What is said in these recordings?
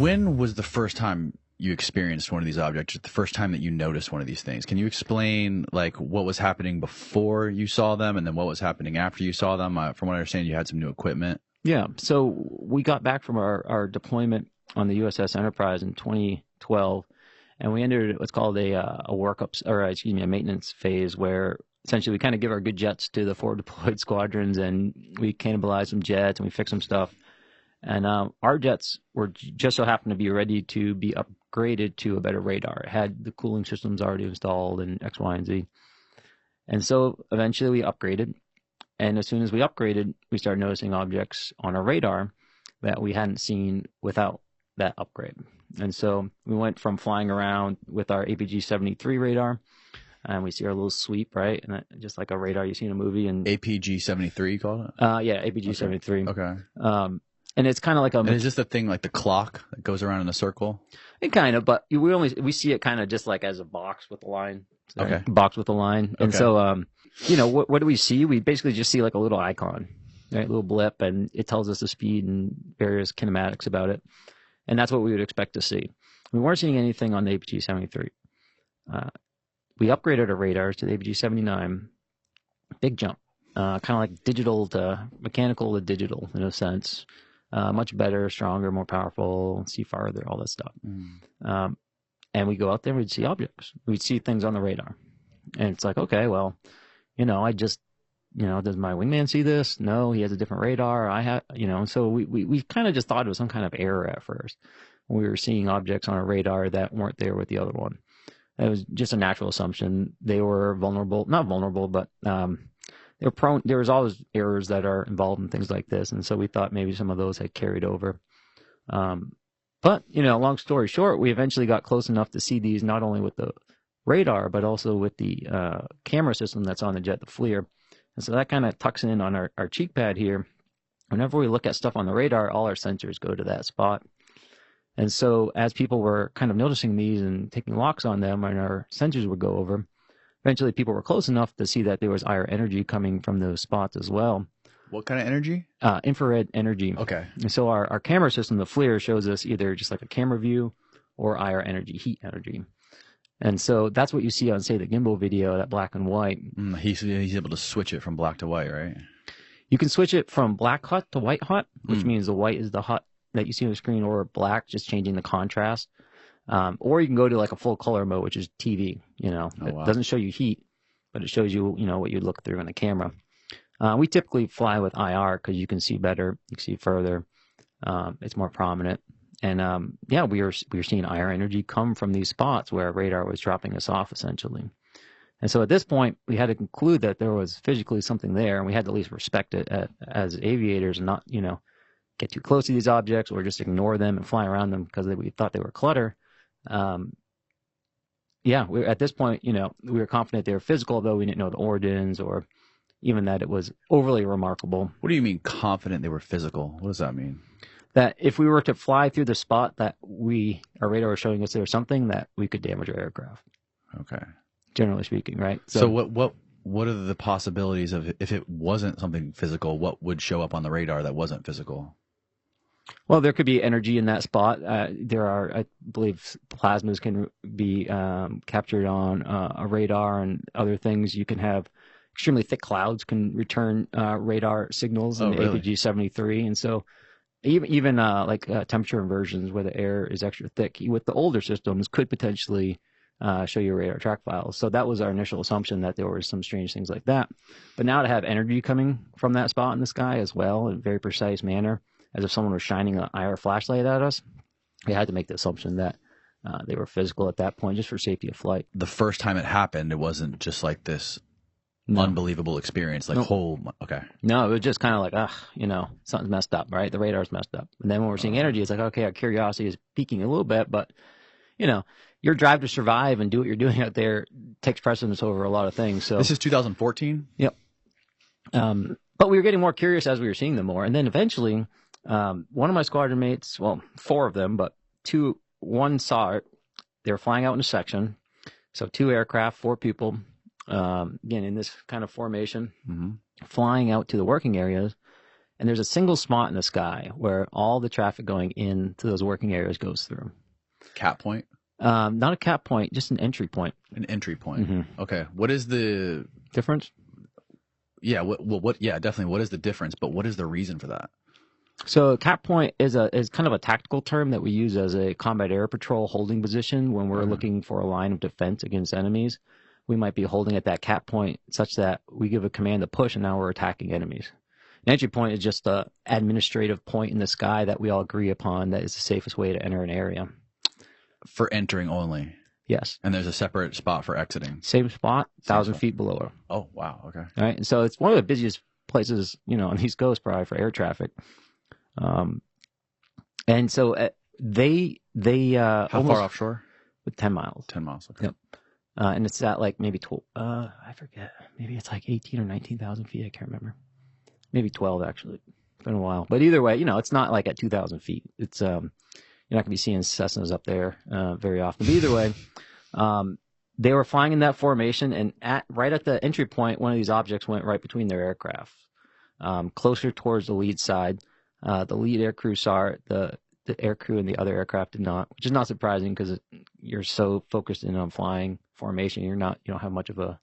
When was the first time you experienced one of these objects, the first time that you noticed one of these things? Can you explain like what was happening before you saw them and then what was happening after you saw them? From what I understand, you had some new equipment. Yeah. So we got back from our deployment on the USS Enterprise in 2012, and we entered what's called a workup, or excuse me, a maintenance phase, where essentially we kind of give our good jets to the forward deployed squadrons, and we cannibalize some jets and we fix some stuff. And our jets were just so happened to be ready to be upgraded to a better radar. It had the cooling systems already installed and X, Y, and Z. And so eventually we upgraded. And as soon as we upgraded, we started noticing objects on our radar that we hadn't seen without that upgrade. And so we went from flying around with our APG-73 radar, and we see our little sweep, right? And that, just like a radar you see in a movie. And APG-73, you call it? Yeah, APG-73. Okay. And it's kind of like a. And is this the thing like the clock that goes around in a circle? It kind of, but we see it kind of just like as a box with a line. Sorry, okay. Box with a line. And so, what do we see? We basically just see like a little icon, right? A little blip, and it tells us the speed and various kinematics about it. And that's what we would expect to see. We weren't seeing anything on the APG-73. We upgraded our radars to the APG-79. Big jump. Kind of like digital to mechanical to digital in a sense. Much better, stronger, more powerful, see farther, all that stuff. And we go out there and we'd see objects. We'd see things on the radar. And it's like, okay, well, does my wingman see this? No, he has a different radar. So we kind of just thought it was some kind of error at first. We were seeing objects on a radar that weren't there with the other one. It was just a natural assumption. They were vulnerable, not vulnerable, but they're prone. There was always errors that are involved in things like this, and so we thought maybe some of those had carried over. But long story short, we eventually got close enough to see these not only with the radar but also with the camera system that's on the jet, the FLIR. And so that kind of tucks in on our cheek pad here. Whenever we look at stuff on the radar, all our sensors go to that spot. And so as people were kind of noticing these and taking locks on them, and our sensors would go over, eventually people were close enough to see that there was IR energy coming from those spots as well. What kind of energy? Infrared energy. Okay. And so our camera system, the FLIR, shows us either just like a camera view or IR energy, heat energy. And so that's what you see on, say, the gimbal video, that black and white. He's able to switch it from black to white, right? You can switch it from black hot to white hot, which means the white is the hot that you see on the screen, or black, just changing the contrast. Or you can go to like a full color mode, which is TV. It doesn't show you heat, but it shows you, what you'd look through on the camera. We typically fly with IR because you can see better, you can see further. It's more prominent. And we were seeing IR energy come from these spots where radar was dropping us off, essentially. And so at this point, we had to conclude that there was physically something there, and we had to at least respect it as aviators and not, get too close to these objects or just ignore them and fly around them because we thought they were clutter. At this point, we were confident they were physical, though we didn't know the origins or even that it was overly remarkable. What do you mean confident they were physical? What does that mean? That if we were to fly through the spot that our radar was showing us there was something, that we could damage our aircraft. Okay. Generally speaking, right? So what are the possibilities of, if it wasn't something physical, what would show up on the radar that wasn't physical? Well, there could be energy in that spot. There are, I believe, plasmas can be captured on a radar and other things. You can have extremely thick clouds can return radar signals in the APG-73. And so even temperature inversions where the air is extra thick with the older systems could potentially show you radar track files. So that was our initial assumption, that there were some strange things like that. But now to have energy coming from that spot in the sky as well in a very precise manner, as if someone was shining an IR flashlight at us, we had to make the assumption that they were physical at that point just for safety of flight. The first time it happened, it wasn't just like this unbelievable experience, like okay. No, it was just kind of like, something's messed up, right? The radar's messed up. And then when we're seeing energy, it's like, okay, our curiosity is peaking a little bit, but, your drive to survive and do what you're doing out there takes precedence over a lot of things. So this is 2014? Yep. But we were getting more curious as we were seeing them more. And then eventually, one of my squadron mates, well, 4 of them, but one saw it. They were flying out in a section. So 2 aircraft, 4 people, again, in this kind of formation, flying out to the working areas. and there's a single spot in the sky where all the traffic going into those working areas goes through. Cap point? Not a cap point, just an entry point. An entry point. Mm-hmm. Okay. What is the Difference? Yeah. Yeah, definitely. What is the difference? But what is the reason for that? So cap point is kind of a tactical term that we use as a combat air patrol holding position when we're looking for a line of defense against enemies. We might be holding at that cap point such that we give a command to push, and now we're attacking enemies. An entry point is just an administrative point in the sky that we all agree upon that is the safest way to enter an area. For entering only? Yes. And there's a separate spot for exiting? Same spot, 1,000 feet below her. Oh, wow. Okay. All right. And so it's one of the busiest places, on the East Coast probably for air traffic. And so they how far offshore? 10 miles. 10 miles. Okay. Yep. And it's at like maybe 12, I forget. Maybe it's like 18 or 19,000 feet. I can't remember. Maybe 12 actually. It's been a while. But either way, it's not like at 2,000 feet. It's, you're not going to be seeing Cessnas up there, very often. But either way, they were flying in that formation, and right at the entry point, one of these objects went right between their aircraft, closer towards the lead side. The lead air crew saw it. The air crew and the other aircraft did not, which is not surprising because you're so focused in on flying formation. You don't have much of a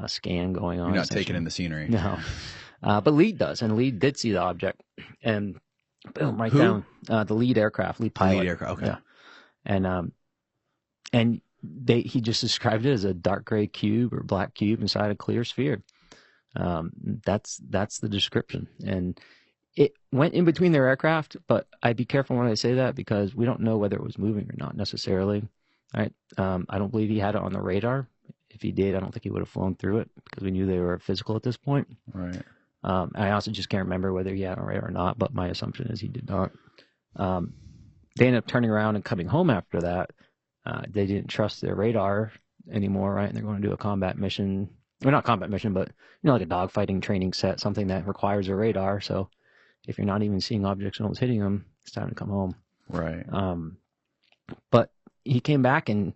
scan going on. You're not taking in the scenery. No. But lead does, and lead did see the object, and boom, right down the lead aircraft, lead pilot. Lead aircraft, okay. Yeah. And he just described it as a dark gray cube or black cube inside a clear sphere. That's the description, and it went in between their aircraft, but I'd be careful when I say that because we don't know whether it was moving or not necessarily. All right. I don't believe he had it on the radar. If he did, I don't think he would have flown through it because we knew they were physical at this point. Right. I also just can't remember whether he had it on radar or not, but my assumption is he did not. They ended up turning around and coming home after that. They didn't trust their radar anymore, right? And they're going to do a combat mission. Well, not combat mission, but, like a dogfighting training set, something that requires a radar. So if you're not even seeing objects and no one's hitting them, it's time to come home. Right. But he came back and,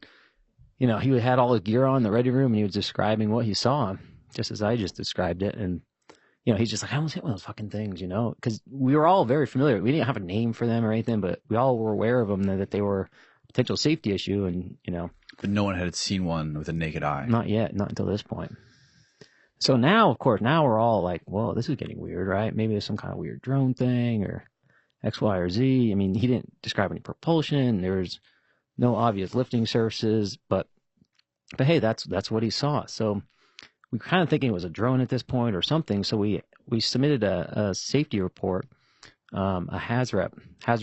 he had all his gear on in the ready room and he was describing what he saw, just as I just described it. And, he's just like, I almost hit one of those fucking things, because we were all very familiar. We didn't have a name for them or anything, but we all were aware of them, that they were a potential safety issue. And, But no one had seen one with a naked eye. Not yet, not until this point. So now, of course, we're all like, whoa, this is getting weird, right? Maybe there's some kind of weird drone thing or X, Y, or Z. I mean, he didn't describe any propulsion. There's no obvious lifting surfaces, but hey, that's what he saw. So we were kind of thinking it was a drone at this point or something. So we submitted a safety report, a hazard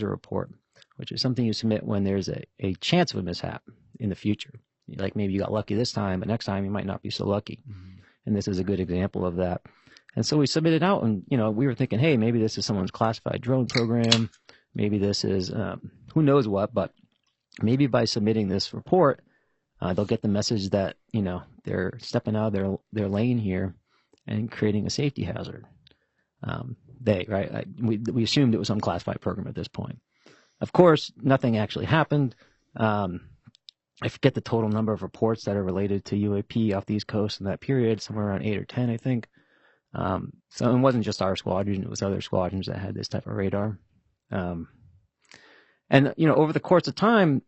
report, which is something you submit when there's a chance of a mishap in the future. Like maybe you got lucky this time, but next time you might not be so lucky. Mm-hmm. And this is a good example of that. And so we submitted out and, we were thinking, hey, maybe this is someone's classified drone program. Maybe this is who knows what, but maybe by submitting this report, they'll get the message that, they're stepping out of their lane here and creating a safety hazard. We assumed it was some classified program at this point. Of course, nothing actually happened. I forget the total number of reports that are related to UAP off the East Coast in that period, somewhere around 8 or 10, I think. So it wasn't just our squadron, it was other squadrons that had this type of radar. And, over the course of time,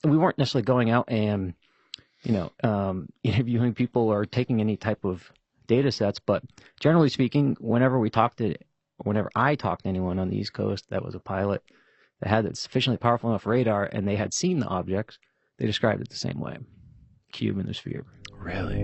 we weren't necessarily going out and, interviewing people or taking any type of data sets, but generally speaking, whenever I talked to anyone on the East Coast that was a pilot that had sufficiently powerful enough radar and they had seen the objects, they described it the same way. Cube in the sphere. Really?